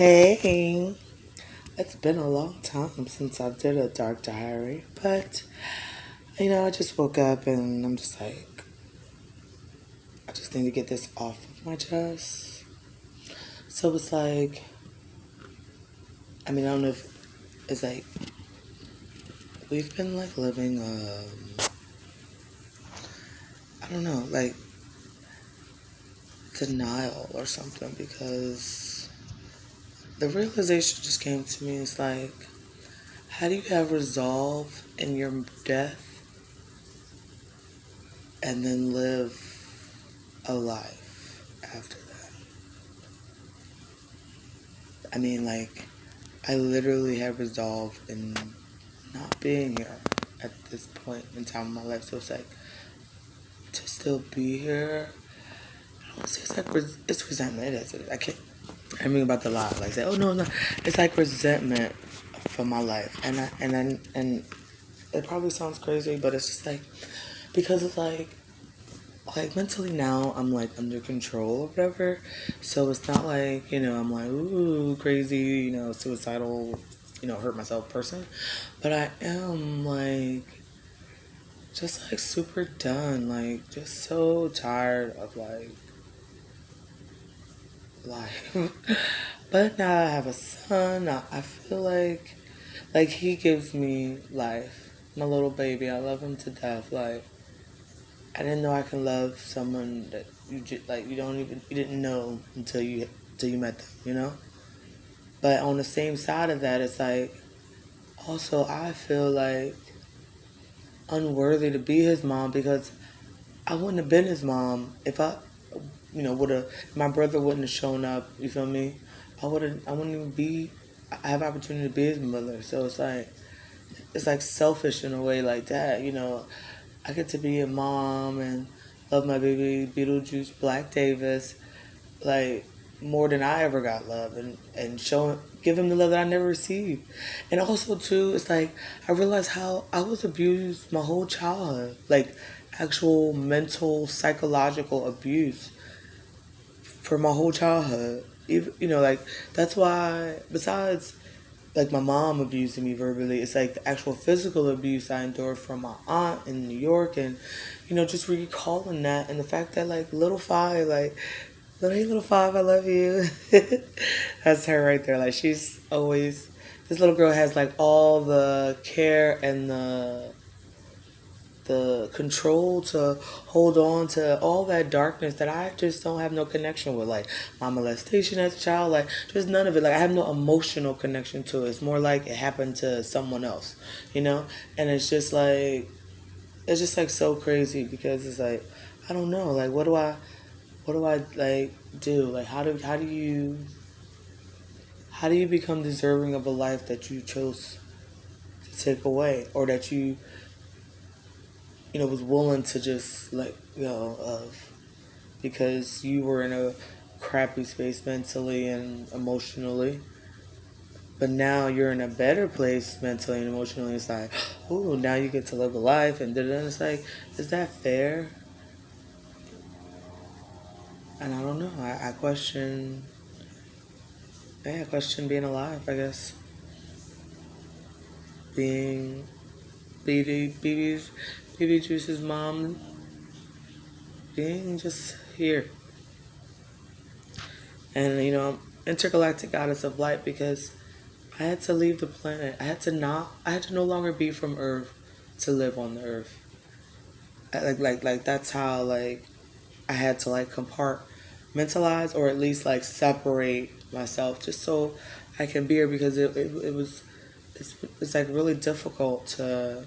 Hey, it's been a long time since I did a dark diary, but I just woke up and I'm just like, I just need to get this off of my chest. So it's like, I don't know if it's like we've been like living, I don't know, like denial or something because the realization just came to me. It's like, how do you have resolve in your death and then live a life after that? Like, I literally have resolved in not being here at this point in time in my life. So it's like, to still be here, I don't see, it's like, it's resentment. It is. I can't, I mean about the lie. Like, say, oh, no, no. It's like resentment for my life. And it probably sounds crazy, but it's just like, because it's like mentally now I'm like under control or whatever, so it's not like I'm like ooh crazy suicidal hurt myself person, but I am like just like super done, like just so tired of like life. But now I have a son. I feel like he gives me life, my little baby. I love him to death. Like, I didn't know I can love someone that you didn't know until you met them. But on the same side of that, it's like also I feel like unworthy to be his mom because I wouldn't have been his mom if I would have, my brother wouldn't have shown up. You feel me? I wouldn't even be. I have opportunity to be his mother, so it's like selfish in a way like that. I get to be a mom and love my baby Beetlejuice Black Davis like more than I ever got love, and give him the love that I never received. And also too, it's like I realized how I was abused my whole childhood, like actual mental psychological abuse for my whole childhood. Even, like that's why besides like my mom abusing me verbally, it's like the actual physical abuse I endured from my aunt in New York, and just recalling that, and the fact that like little Five, like hey little Five, I love you. That's her right there. Like she's always, this little girl has like all the care and the control to hold on to all that darkness that I just don't have no connection with, like my molestation as a child, like just none of it. Like I have no emotional connection to it. It's more like it happened to someone else, And it's just like so crazy because it's like I don't know, like what do I like do? Like how do you become deserving of a life that you chose to take away, or that you was willing to just let go of because you were in a crappy space mentally and emotionally. But now you're in a better place mentally and emotionally. It's like, oh, now you get to live a life, and then it's like, is that fair? And I don't know. I question. Yeah, I question being alive. I guess being BB Juice's mom, being just here, and intergalactic goddess of light, because I had to leave the planet. I had to no longer be from Earth to live on the Earth. Like that's how like I had to like compartmentalize, or at least like separate myself just so I can be here, because it was it's like really difficult to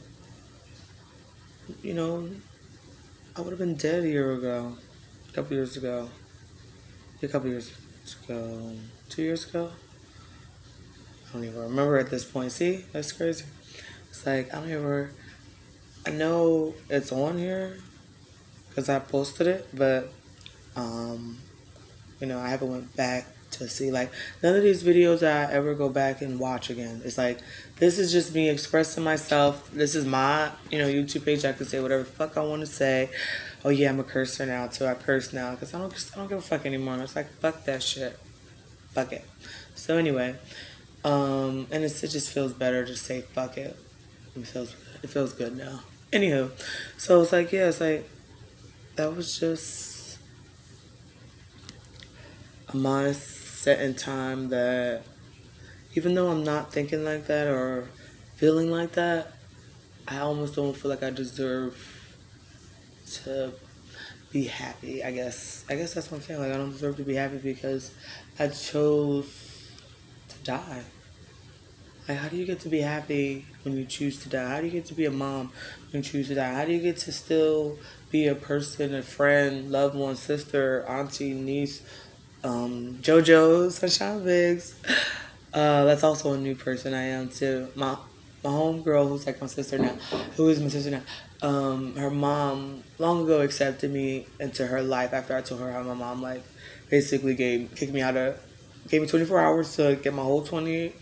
you know I would have been dead a year ago, a couple years ago, 2 years ago. I don't even remember at this point. See, that's crazy. It's like I don't even. I know it's on here because I posted it, but um, I haven't went back to see, like, none of these videos that I ever go back and watch again. It's like this is just me expressing myself. This is my YouTube page. I can say whatever the fuck I want to say. Oh yeah, I'm a cursor now too. I curse now because I don't give a fuck anymore. It's like fuck that shit. Fuck it. So anyway, and it just feels better to say fuck it. It feels good now. Anywho, so it's like yeah, it's like that was just a mindset in time that even though I'm not thinking like that or feeling like that, I almost don't feel like I deserve to be happy. I guess that's what I'm saying. Like I don't deserve to be happy because I chose to die. Like how do you get to be happy when you choose to die? How do you get to be a mom when you choose to die? How do you get to still be a person, a friend, loved one, sister, auntie, niece, JoJo, Sunshine Biggs? That's also a new person I am too. My homegirl who's like my sister now, who is my sister now. Her mom long ago accepted me into her life after I told her how my mom like basically gave me 24 hours to get my whole 20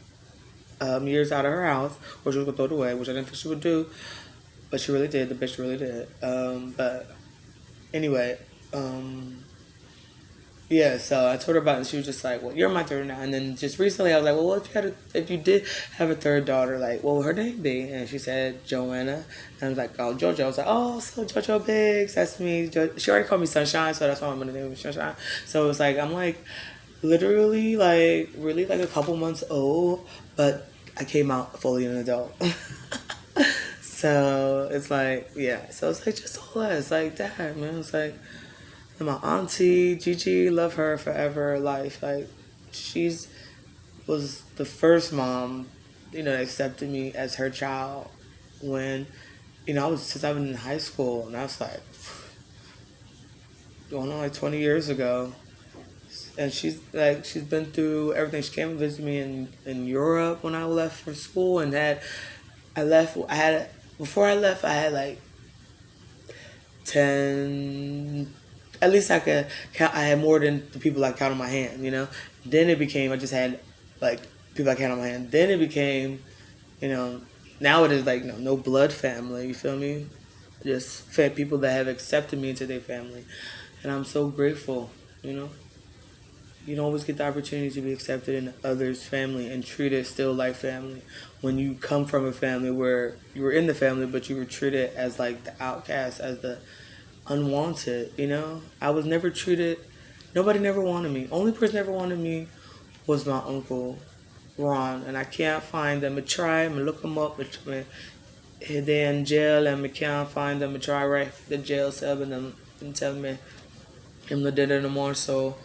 years out of her house, or she was gonna throw it away, which I didn't think she would do, but she really did. The bitch really did. But anyway, yeah, so I told her about it and she was just like, well, you're my third now. And then just recently I was like, well, if you did have a third daughter, like, what would her name be? And she said Joanna. And I was like, oh, JoJo. I was like, oh, so JoJo Biggs, that's me. She already called me Sunshine, so that's why I'm going to name her Sunshine. So it's like, I'm like, literally, like, really like a couple months old, but I came out fully an adult. So it's like, yeah. So it's like just all that. It's like that, man. It's like, and my auntie Gigi, love her forever, life. Like she's was the first mom, that accepted me as her child when, I was since I was in high school, and I was like going on like 20 years ago. And she's been through everything. She came and visited me in Europe when I left for school, and I had before I left I had like 10, at least I could count. I had more than the people I count on my hand. Then it became, I just had like people I count on my hand. Then it became, you know now it is like no blood family, you feel me, just fed people that have accepted me into their family, and I'm so grateful. You don't always get the opportunity to be accepted in others' family and treated still like family. When you come from a family where you were in the family, but you were treated as like the outcast, as the unwanted. I was never treated. Nobody never wanted me. Only person ever wanted me was my uncle Ron, and I can't find them. I try. I look them up. They're in jail, and I can't find them. I try right the jail cell, and them and tell me I'm not dead anymore. So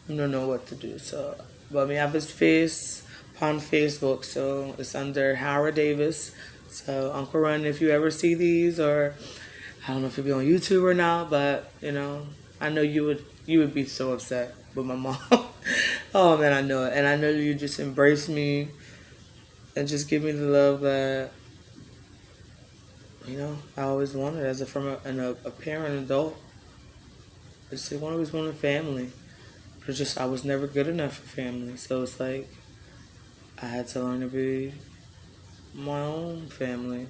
I don't know what to do. So, but me have his face on Facebook, so it's under Hara Davis. So Uncle Ron, if you ever see these, or I don't know if you'll be on YouTube or not, but I know you would be so upset with my mom. Oh man, I know it, and I know you just embrace me and just give me the love that I always wanted as a parent, adult. I always wanted family. But I was never good enough for family. So it's like I had to learn to be my own family.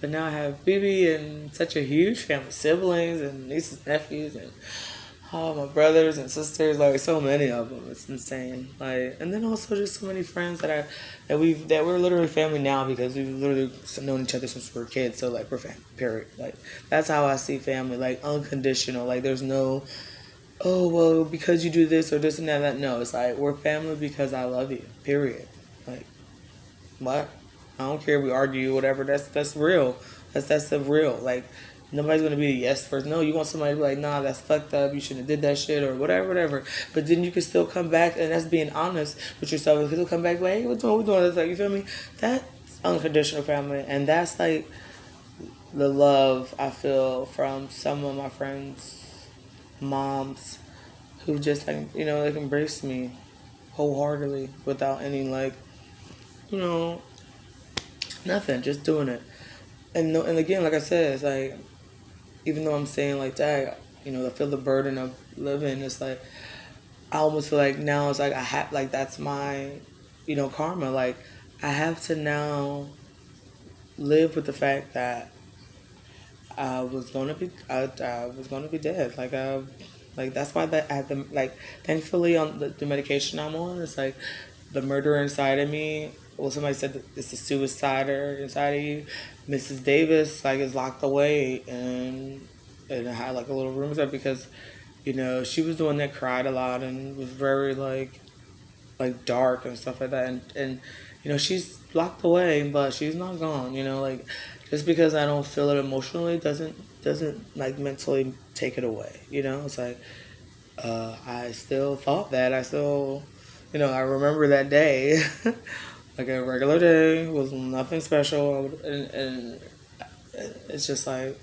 But now I have Bibi and such a huge family, siblings and nieces, nephews, and all my brothers and sisters, like so many of them. It's insane. Like, and then also just so many friends that we're literally family now because we've literally known each other since we were kids. So like we're family. Period. Like that's how I see family. Like unconditional. Like there's no, oh well, because you do this or this and that. No, it's like we're family because I love you. Period. Like what? I don't care if we argue, whatever. That's real. That's the real. Like nobody's gonna be a yes person. No, you want somebody to be like, nah, that's fucked up. You shouldn't have did that shit or whatever, whatever. But then you can still come back, and that's being honest with yourself. You can still come back like, hey, what's doing? What doing? It's like, you feel me? That's unconditional family, and that's like the love I feel from some of my friends' moms who just like embrace me wholeheartedly without any like you know nothing, just doing it. And no, and again, like I said, it's like even though I'm saying like that, I feel the burden of living. It's like I almost feel like now it's like I have like that's my, karma. Like I have to now live with the fact that I was gonna be dead. Like Like that's why that I had the like. Thankfully, on the medication I'm on, it's like the murderer inside of me. Well, somebody said that it's a suicider inside of you. Mrs. Davis like is locked away, and I had like a little room there because, she was the one that cried a lot and was very like dark and stuff like that, and she's locked away, but she's not gone. Like just because I don't feel it emotionally doesn't like mentally take it away. It's like I still thought that. I still, I remember that day, like a regular day, was nothing special. And it's just like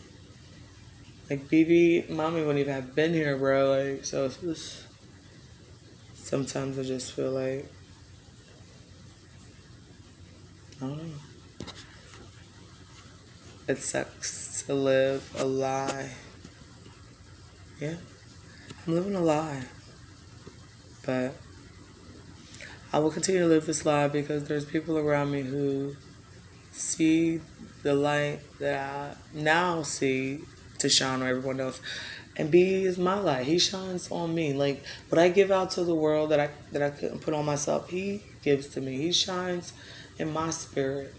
BB, mommy wouldn't even have been here, bro. Like, so it's just, sometimes I just feel like, I don't know. It sucks to live a lie. Yeah, I'm living a lie. But I will continue to live this lie because there's people around me who see the light that I now see to shine on everyone else. And B is my light. He shines on me. Like what I give out to the world that I couldn't put on myself, he gives to me. He shines in my spirit.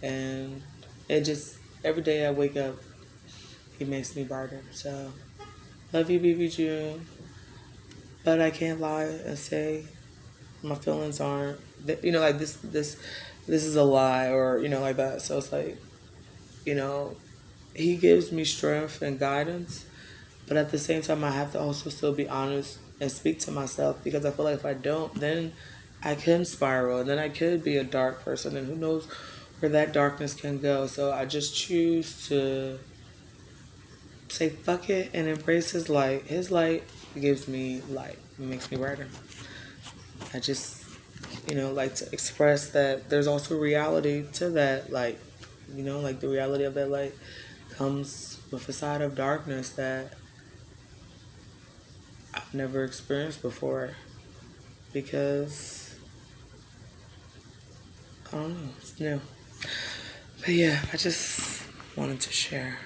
And it just every day I wake up, he makes me brighter. So love you, BB June. But I can't lie and say my feelings aren't like this is a lie, or like that. So it's like, you know he gives me strength and guidance, but at the same time I have to also still be honest and speak to myself, because I feel like if I don't, then I can spiral, and then I could be a dark person, and who knows where that darkness can go. So I just choose to say fuck it and embrace his light. His light gives me light. It makes me brighter. I just, like to express that there's also reality to that light. Like the reality of that light comes with a side of darkness that I've never experienced before, because I don't know, it's new. But yeah, I just wanted to share.